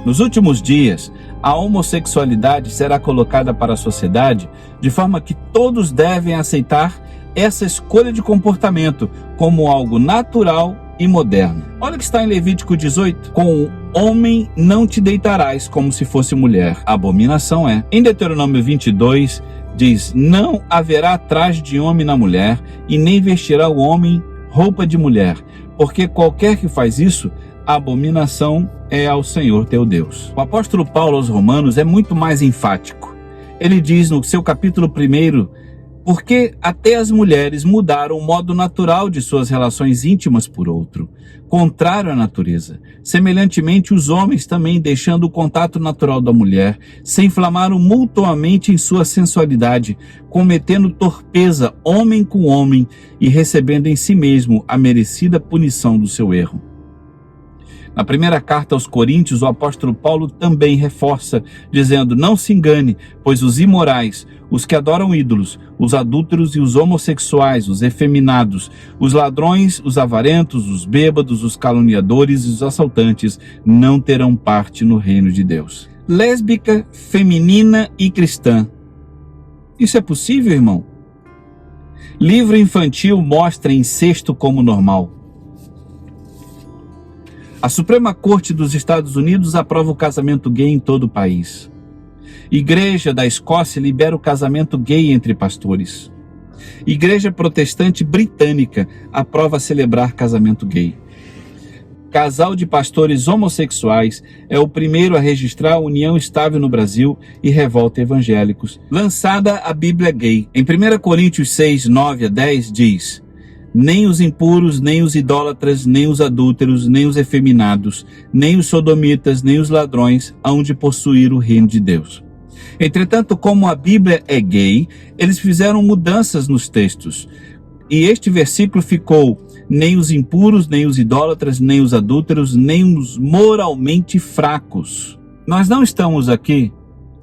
Nos últimos dias, a homossexualidade será colocada para a sociedade de forma que todos devem aceitar essa escolha de comportamento como algo natural e moderno. Olha o que está em Levítico 18. Com o homem não te deitarás como se fosse mulher. Abominação é. Em Deuteronômio 22, diz: não haverá traje de homem na mulher, e nem vestirá o homem roupa de mulher, porque qualquer que faz isso, a abominação é ao Senhor teu Deus. O apóstolo Paulo aos Romanos é muito mais enfático. Ele diz no seu capítulo 1, porque até as mulheres mudaram o modo natural de suas relações íntimas por outro, contrário à natureza. Semelhantemente, os homens também, deixando o contato natural da mulher, se inflamaram mutuamente em sua sensualidade, cometendo torpeza homem com homem e recebendo em si mesmo a merecida punição do seu erro. Na primeira carta aos Coríntios, o apóstolo Paulo também reforça, dizendo: não se engane, pois os imorais, os que adoram ídolos, os adúlteros e os homossexuais, os efeminados, os ladrões, os avarentos, os bêbados, os caluniadores e os assaltantes não terão parte no reino de Deus. Lésbica, feminina e cristã. Isso é possível, irmão? Livro infantil mostra incesto como normal. A Suprema Corte dos Estados Unidos aprova o casamento gay em todo o país. Igreja da Escócia libera o casamento gay entre pastores. Igreja Protestante Britânica aprova celebrar casamento gay. Casal de pastores homossexuais é o primeiro a registrar a união estável no Brasil e revolta evangélicos. Lançada a Bíblia gay. Em 1 Coríntios 6, 9 a 10 diz: nem os impuros, nem os idólatras, nem os adúlteros, nem os efeminados, nem os sodomitas, nem os ladrões hão de possuir o reino de Deus. Entretanto, como a Bíblia é gay, eles fizeram mudanças nos textos. E este versículo ficou: nem os impuros, nem os idólatras, nem os adúlteros, nem os moralmente fracos. Nós não estamos aqui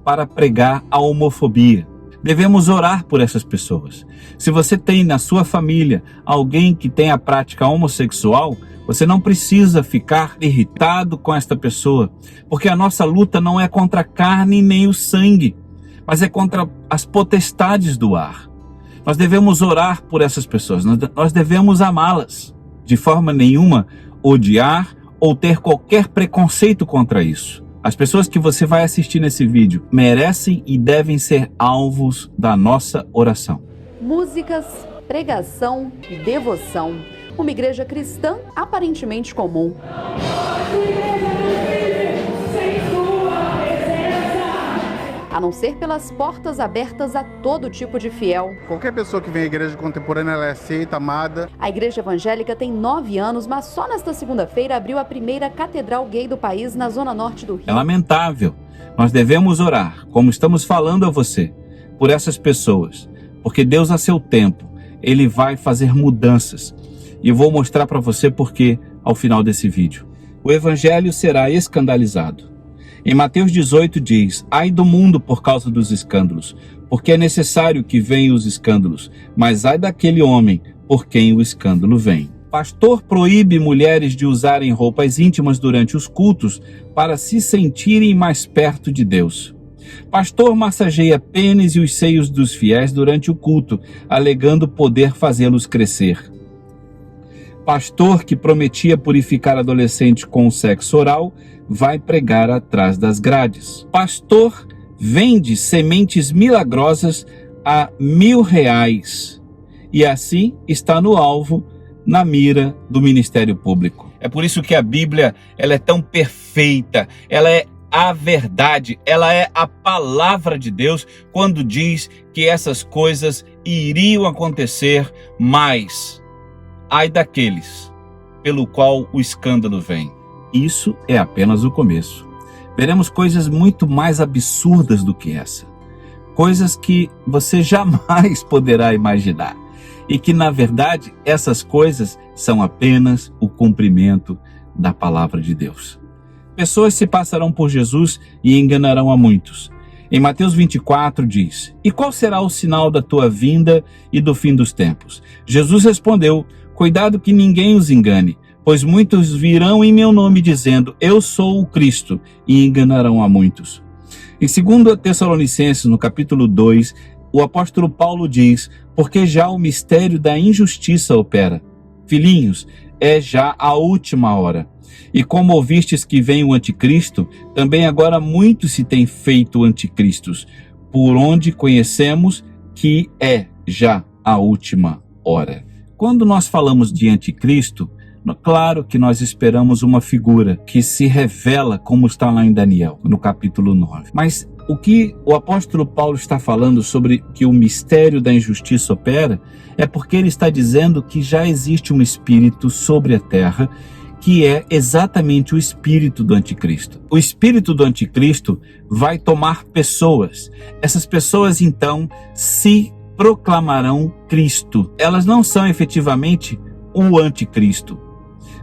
para pregar a homofobia. Devemos orar por essas pessoas. Se você tem na sua família alguém que tem a prática homossexual, você não precisa ficar irritado com esta pessoa, porque a nossa luta não é contra a carne nem o sangue, mas é contra as potestades do ar. Nós devemos orar por essas pessoas, nós devemos amá-las. De forma nenhuma odiar ou ter qualquer preconceito contra isso. As pessoas que você vai assistir nesse vídeo merecem e devem ser alvos da nossa oração. Músicas, pregação e devoção. Uma igreja cristã aparentemente comum. A não ser pelas portas abertas a todo tipo de fiel. Qualquer pessoa que vem à igreja contemporânea, ela é aceita, amada. A igreja evangélica tem 9 anos, mas só nesta segunda-feira abriu a primeira catedral gay do país na zona norte do Rio. É lamentável. Nós devemos orar, como estamos falando a você, por essas pessoas, porque Deus, a seu tempo, Ele vai fazer mudanças. E eu vou mostrar para você porque ao final desse vídeo. O evangelho será escandalizado. Em Mateus 18 diz: ai do mundo por causa dos escândalos, porque é necessário que venham os escândalos, mas ai daquele homem por quem o escândalo vem. Pastor proíbe mulheres de usarem roupas íntimas durante os cultos para se sentirem mais perto de Deus. Pastor massageia pênis e os seios dos fiéis durante o culto, alegando poder fazê-los crescer. Pastor que prometia purificar adolescentes com o sexo oral vai pregar atrás das grades. Pastor vende sementes milagrosas a R$1.000 e assim está no alvo, na mira do Ministério Público. É por isso que a Bíblia ela é tão perfeita, ela é a verdade, ela é a palavra de Deus quando diz que essas coisas iriam acontecer, mas ai daqueles pelo qual o escândalo vem. Isso é apenas o começo. Veremos coisas muito mais absurdas do que essa. Coisas que você jamais poderá imaginar. E que, na verdade, essas coisas são apenas o cumprimento da palavra de Deus. Pessoas se passarão por Jesus e enganarão a muitos. Em Mateus 24 diz: e qual será o sinal da tua vinda e do fim dos tempos? Jesus respondeu: cuidado que ninguém os engane, Pois muitos virão em meu nome dizendo, eu sou o Cristo, e enganarão a muitos. Em 2 Tessalonicenses, no capítulo 2, o apóstolo Paulo diz, porque já o mistério da injustiça opera. Filhinhos, é já a última hora. E como ouvistes que vem o anticristo, também agora muitos se têm feito anticristos, por onde conhecemos que é já a última hora. Quando nós falamos de anticristo, claro que nós esperamos uma figura que se revela como está lá em Daniel, no capítulo 9. Mas o que o apóstolo Paulo está falando sobre que o mistério da injustiça opera, é porque ele está dizendo que já existe um espírito sobre a terra, que é exatamente o espírito do anticristo. O espírito do anticristo vai tomar pessoas. Essas pessoas, então, se proclamarão Cristo. Elas não são efetivamente o anticristo,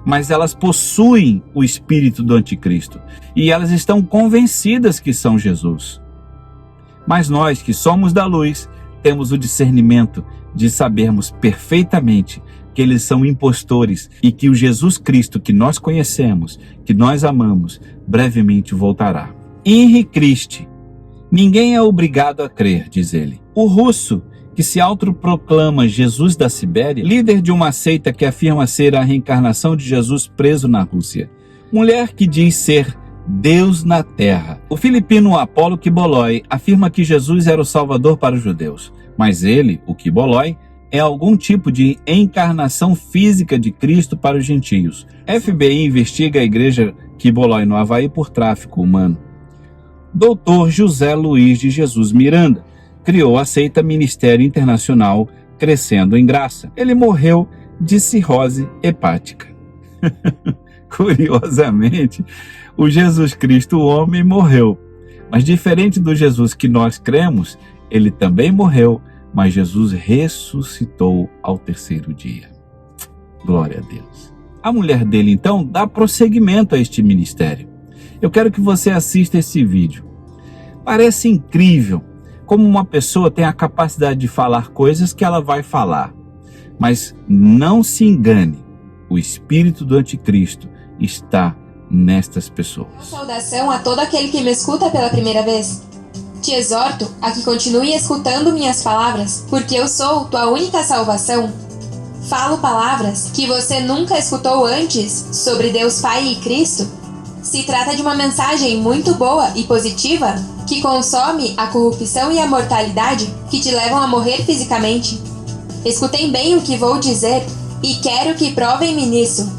mas elas possuem o espírito do anticristo e elas estão convencidas que são Jesus. Mas nós que somos da luz, temos o discernimento de sabermos perfeitamente que eles são impostores e que o Jesus Cristo que nós conhecemos, que nós amamos, brevemente voltará. Henri Christ, ninguém é obrigado a crer, diz ele. O russo, que se autoproclama Jesus da Sibéria, líder de uma seita que afirma ser a reencarnação de Jesus preso na Rússia. Mulher que diz ser Deus na Terra. O filipino Apolo Kiboloi afirma que Jesus era o Salvador para os judeus, mas ele, o Kiboloi, é algum tipo de encarnação física de Cristo para os gentios. FBI investiga a igreja Kiboloi no Havaí por tráfico humano. Dr. José Luiz de Jesus Miranda criou a seita Ministério Internacional Crescendo em Graça. Ele morreu de cirrose hepática. Curiosamente, o Jesus Cristo, o homem, morreu. Mas diferente do Jesus que nós cremos, ele também morreu, mas Jesus ressuscitou ao terceiro dia. Glória a Deus. A mulher dele, então, dá prosseguimento a este ministério. Eu quero que você assista esse vídeo. Parece incrível como uma pessoa tem a capacidade de falar coisas que ela vai falar. Mas não se engane, o espírito do anticristo está nestas pessoas. Saudação a todo aquele que me escuta pela primeira vez. Te exorto a que continue escutando minhas palavras, porque eu sou tua única salvação. Falo palavras que você nunca escutou antes sobre Deus Pai e Cristo. Se trata de uma mensagem muito boa e positiva que consome a corrupção e a mortalidade que te levam a morrer fisicamente. Escutem bem o que vou dizer e quero que provem-me nisso.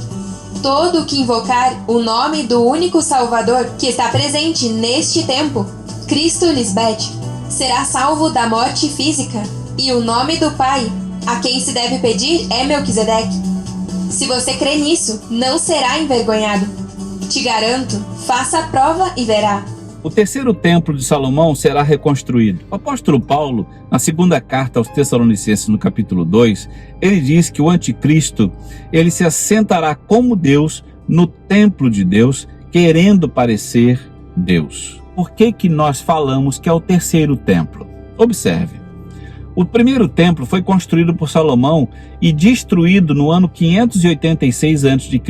Todo que invocar o nome do único Salvador que está presente neste tempo, Cristo Lisbeth, será salvo da morte física, e o nome do Pai, a quem se deve pedir, é Melquisedeque. Se você crê nisso, não será envergonhado. Te garanto, faça a prova e verá. O terceiro templo de Salomão será reconstruído. O apóstolo Paulo, na segunda carta aos Tessalonicenses, no capítulo 2, ele diz que o anticristo, ele se assentará como Deus no templo de Deus, querendo parecer Deus. Por que nós falamos que é o terceiro templo? Observe. O primeiro templo foi construído por Salomão e destruído no ano 586 a.C.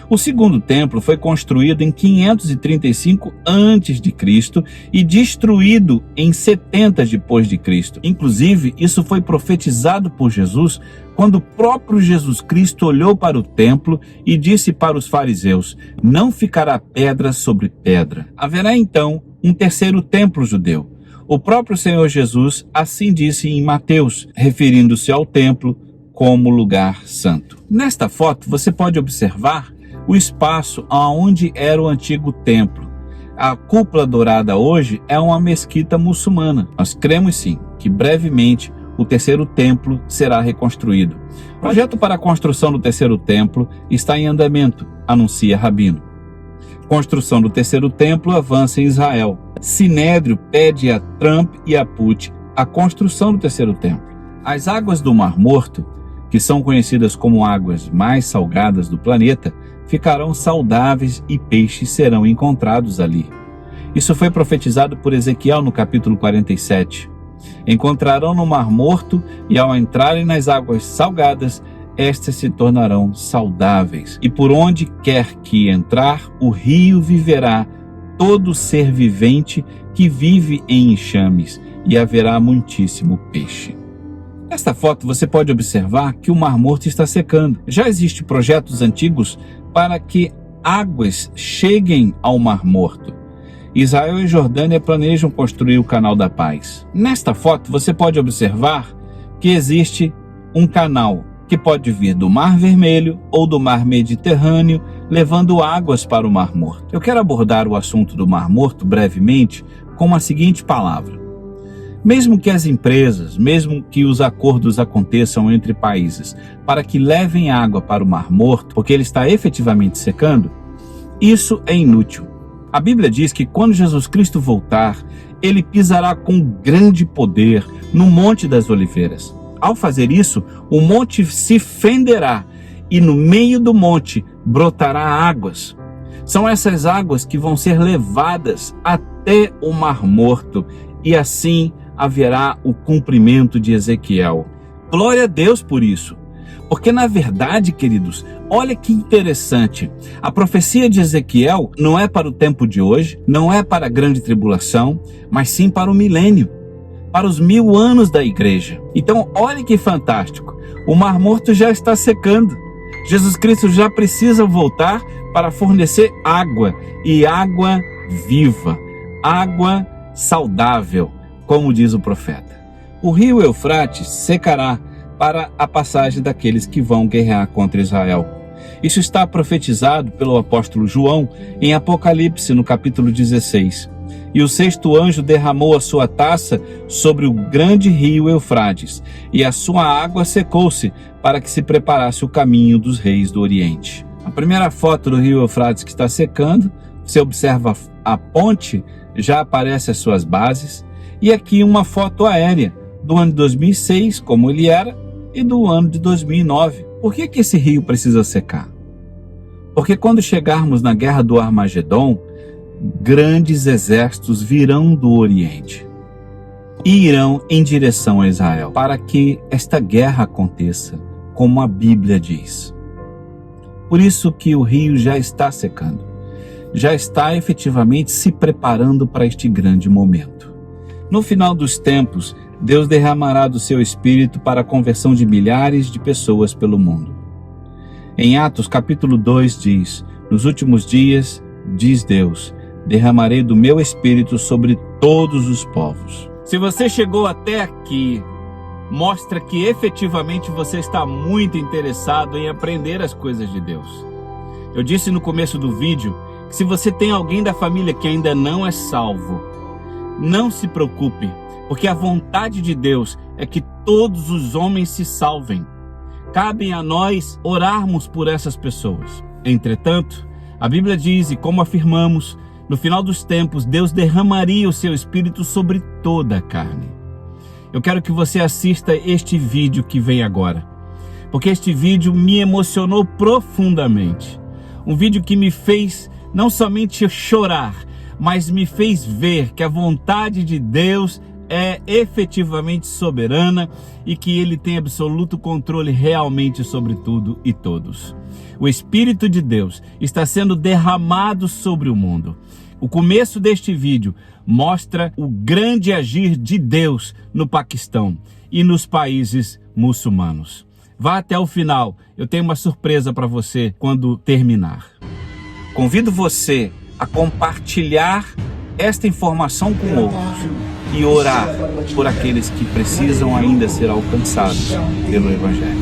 O segundo templo foi construído em 535 a.C. e destruído em 70 depois de Cristo. Inclusive, isso foi profetizado por Jesus quando o próprio Jesus Cristo olhou para o templo e disse para os fariseus: não ficará pedra sobre pedra. Haverá então um terceiro templo judeu. O próprio Senhor Jesus assim disse em Mateus, referindo-se ao templo como lugar santo. Nesta foto você pode observar o espaço onde era o antigo templo. A cúpula dourada hoje é uma mesquita muçulmana. Nós cremos sim que brevemente o terceiro templo será reconstruído. O projeto para a construção do terceiro templo está em andamento, anuncia Rabino. Construção do terceiro templo avança em Israel. Sinédrio pede a Trump e a Putin a construção do terceiro templo. As águas do Mar Morto, que são conhecidas como águas mais salgadas do planeta, ficarão saudáveis e peixes serão encontrados ali. Isso foi profetizado por Ezequiel no capítulo 47. Encontrarão no Mar Morto e ao entrarem nas águas salgadas, estas se tornarão saudáveis. E por onde quer que entrar, o rio viverá todo ser vivente que vive em enxames, e haverá muitíssimo peixe. Nesta foto você pode observar que o Mar Morto está secando. Já existem projetos antigos para que águas cheguem ao Mar Morto. Israel e Jordânia planejam construir o Canal da Paz. Nesta foto você pode observar que existe um canal que pode vir do Mar Vermelho ou do Mar Mediterrâneo, levando águas para o Mar Morto. Eu quero abordar o assunto do Mar Morto brevemente com a seguinte palavra: mesmo que as empresas, mesmo que os acordos aconteçam entre países para que levem água para o Mar Morto, porque ele está efetivamente secando, isso é inútil. A Bíblia diz que quando Jesus Cristo voltar, ele pisará com grande poder no Monte das Oliveiras. Ao fazer isso, o monte se fenderá e no meio do monte brotará águas. São essas águas que vão ser levadas até o Mar Morto e assim haverá o cumprimento de Ezequiel. Glória a Deus por isso. Porque na verdade, queridos, olha que interessante, a profecia de Ezequiel não é para o tempo de hoje, não é para a grande tribulação, mas sim para o milênio, para os 1000 anos da igreja. Então, olha que fantástico, o Mar Morto já está secando, Jesus Cristo já precisa voltar para fornecer água, e água viva, água saudável, como diz o profeta. O rio Eufrates secará para a passagem daqueles que vão guerrear contra Israel. Isso está profetizado pelo apóstolo João em Apocalipse, no capítulo 16. E o 6º anjo derramou a sua taça sobre o grande rio Eufrates, e a sua água secou-se para que se preparasse o caminho dos reis do Oriente. A primeira foto do rio Eufrates que está secando, você observa a ponte, já aparece as suas bases, e aqui uma foto aérea do ano de 2006, como ele era, e do ano de 2009. Por que esse rio precisa secar? Porque quando chegarmos na guerra do Armagedon, grandes exércitos virão do Oriente e irão em direção a Israel, para que esta guerra aconteça, como a Bíblia diz. Por isso que o rio já está secando, já está efetivamente se preparando para este grande momento. No final dos tempos, Deus derramará do seu Espírito para a conversão de milhares de pessoas pelo mundo. Em Atos capítulo 2 diz: nos últimos dias, diz Deus, derramarei do meu Espírito sobre todos os povos. Se você chegou até aqui, mostra que efetivamente você está muito interessado em aprender as coisas de Deus. Eu disse no começo do vídeo que se você tem alguém da família que ainda não é salvo, não se preocupe, porque a vontade de Deus é que todos os homens se salvem. Cabe a nós orarmos por essas pessoas. Entretanto, a Bíblia diz, e como afirmamos, no final dos tempos, Deus derramaria o seu Espírito sobre toda a carne. Eu quero que você assista este vídeo que vem agora, porque este vídeo me emocionou profundamente. Um vídeo que me fez não somente chorar, mas me fez ver que a vontade de Deus é efetivamente soberana e que ele tem absoluto controle realmente sobre tudo e todos. O Espírito de Deus está sendo derramado sobre o mundo. O começo deste vídeo mostra o grande agir de Deus no Paquistão e nos países muçulmanos. Vá até o final, eu tenho uma surpresa para você quando terminar. Convido você a compartilhar esta informação com outros e orar por aqueles que precisam ainda ser alcançados pelo Evangelho.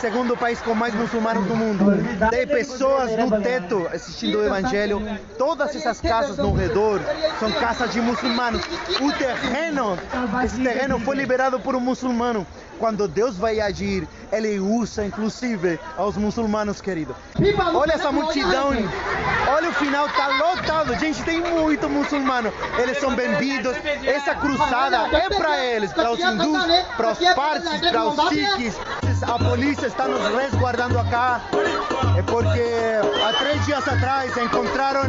segundo país com mais muçulmanos do mundo. Tem pessoas no teto assistindo o evangelho. Todas essas casas no redor são casas de muçulmanos. Esse terreno foi liberado por um muçulmano. Quando Deus vai agir, Ele usa inclusive aos muçulmanos, querido. Olha essa multidão, olha o final, tá lotado. Gente, tem muito muçulmano. Eles são bem-vindos. Essa cruzada é para eles, para os hindus, para os parsis, para os sikhs. A polícia está nos resguardando acá. É porque há 3 dias atrás encontraram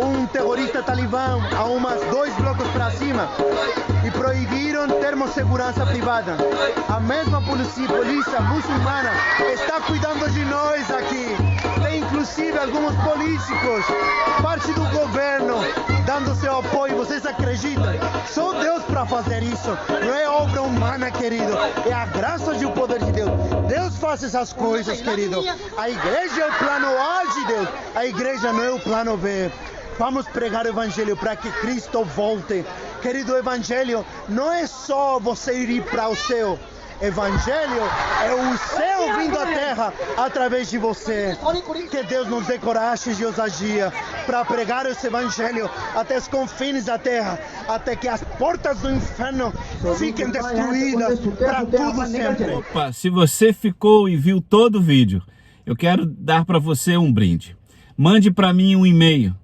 um terrorista talibã a umas 2 blocos para cima e proibiram termos segurança privada. A mesma polícia muçulmana está cuidando de nós aqui. Tem inclusive alguns políticos, parte do governo, dando seu apoio. Vocês acreditam? Só Deus para fazer isso. Não é obra humana, querido. É a graça e o poder de Deus. Deus faz essas coisas, querido. A igreja é o plano A de Deus. A igreja não é o plano B. Vamos pregar o evangelho para que Cristo volte. Querido, o evangelho não é só você ir para o céu. Evangelho é o céu vindo à terra através de você. Que Deus nos dê coragem e ousadia para pregar esse evangelho até os confins da terra, até que as portas do inferno fiquem destruídas para tudo sempre. Opa, se você ficou e viu todo o vídeo, eu quero dar para você um brinde. Mande para mim um e-mail,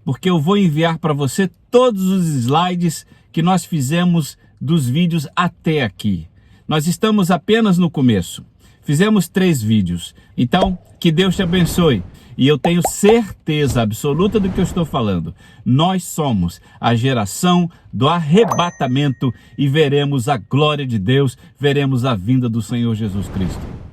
porque eu vou enviar para você todos os slides que nós fizemos dos vídeos até aqui. Nós estamos apenas no começo. Fizemos 3 vídeos. Então, que Deus te abençoe. E eu tenho certeza absoluta do que eu estou falando. Nós somos a geração do arrebatamento e veremos a glória de Deus, veremos a vinda do Senhor Jesus Cristo.